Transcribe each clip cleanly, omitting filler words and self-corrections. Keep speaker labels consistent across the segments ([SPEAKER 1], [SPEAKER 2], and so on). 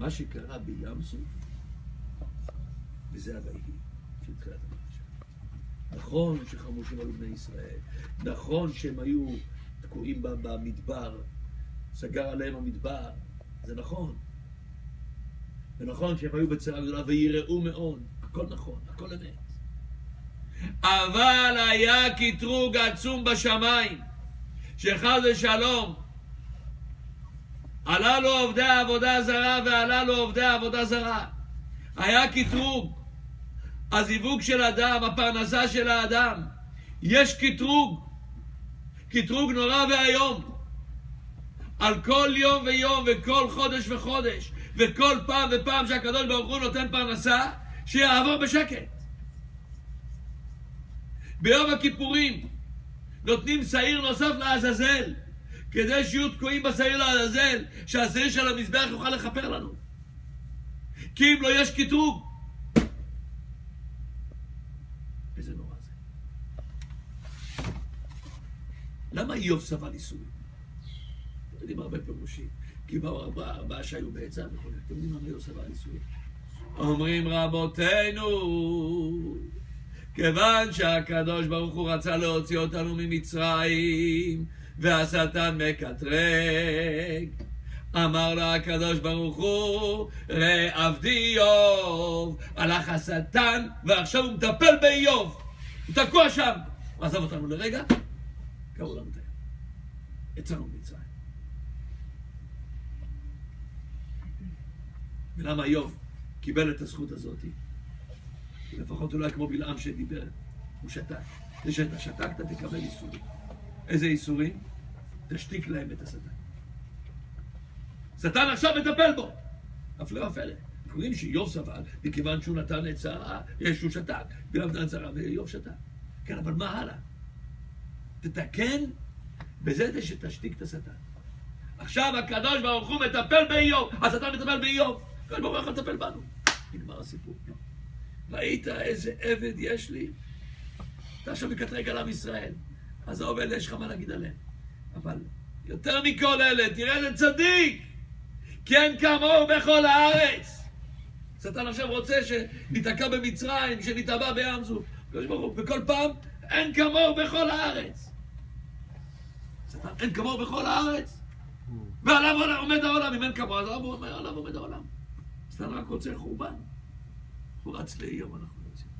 [SPEAKER 1] מה שקרה בים סוף, וזה הוויהי של תחילת הפרשה. נכון שחמושים עלו בני ישראל, נכון שהם היו תקועים במדבר, סגר עליהם המדבר, זה נכון. ונכון שהם היו בצרה גדולה ויראו מאוד, הכל נכון, הכל אמת. אבל היה קטרוג עצום בשמיים, שחד ושלום עלה לו עובדי העבודה זרה ועלה לו עובדי העבודה זרה. היה קטרוג, הזיווג של אדם, הפרנסה של האדם. יש קטרוג, קטרוג נורא והיום. על כל יום ויום וכל חודש וחודש וכל פעם ופעם שהקדוש ברוך הוא נותן פרנסה, שיעבור בשקט. ביום הכיפורים נותנים שעיר נוסף לעזאזל, כדי שיהיו תקועים בשעיר לעזאזל, שהשעיר של המזבח יוכל לכפר לנו. כי אם לא יש קטרוג, איזה נורא זה. למה איוב סבל ייסורים? אתם יודעים הרבה פירושים, כי באו ארבעה שהיו בעצה וכו'. אתם יודעים למה איוב סבל ייסורים? אומרים רבותינו, כיוון שהקדוש ברוך הוא רצה להוציא אותנו ממצרים, והשטן מקטרג, אמר לה הקדוש ברוך הוא, ראה עבדי איוב. הלך השטן ועכשיו הוא מטפל באיוב, הוא תקוע שם. הוא עזב אותנו לרגע, קראו לנו את הים, יצאנו ממצרים. ולמה איוב קיבל את הזכות הזאת? לפחות אולי כמו בלעם שדיבר, הוא שתק. זה שאתה שתקת תקבל איסורים. איזה איסורים? תשתיק להם את השטן. שטן עכשיו מטפל בו. הפלא ופלא. אנחנו יודעים שאיוב סבל, מכיוון שהוא נתן עצה, שהוא שתק. בלעם נתן עצה ואיוב שתק. כן, אבל מה הלאה? תתקן בזה שתשתיק את השטן. עכשיו הקדוש ברוך הוא מטפל באיוב. השטן מטפל באיוב. הקדוש ברוך הוא מטפל בנו. נגמר הסיפור. ראית איזה עבד יש לי? אתה עכשיו מקטרג על עם ישראל. אז העובד יש לך מה להגיד עליהם. אבל יותר מכל אלה, תראה איזה צדיק! כי אין כמוהו בכל הארץ. שטן עכשיו רוצה שניתקע במצרים, שנתאבע בים סוף. וכל פעם, אין כמוהו בכל הארץ. שטן, אין כמוהו בכל הארץ. ועליו עומד העולם, אם אין כמוהו, אז עליו עומד העולם. שטן רק רוצה חורבן. הוא רץ לאיוב, אנחנו רוצים.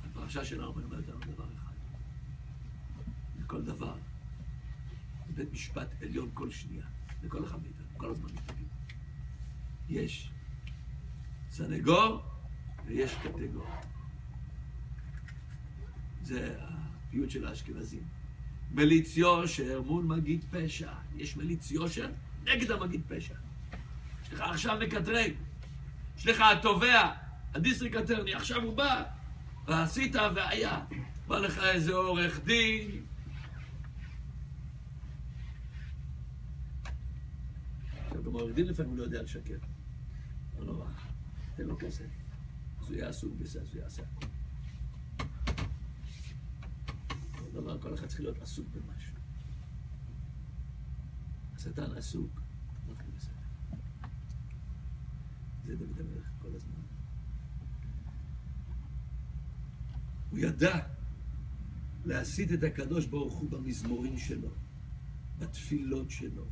[SPEAKER 1] הפרשה שלנו אומרת לנו דבר אחד. לכל דבר, בית משפט עליון כל שנייה, לכל אחד מאיתנו, כל הזמן משפטים. יש סנגור ויש קטגור. זה הפיוט של האשכנזים. מליץ יושר מול מגיד פשע. יש מליץ יושר נגד המגיד פשע. יש לך עכשיו מקטרג. יש לך התובע, הדיסטריק אטרני, עכשיו הוא בא, ועשית והיה. בא לך איזה עורך דין. עכשיו גם עורך דין לפעמים הוא לא יודע לשקר. לא נורא. תן לו כסף. אז הוא יהיה עסוק בזה, אז הוא יעשה. דבר, כל אחד צריך להיות עסוק במשהו. השטן עסוק, אנחנו בסדר. זה דוד המלך כל הזמן. הוא ידע להסיט את הקדוש ברוך הוא במזמורים שלו, בתפילות שלו,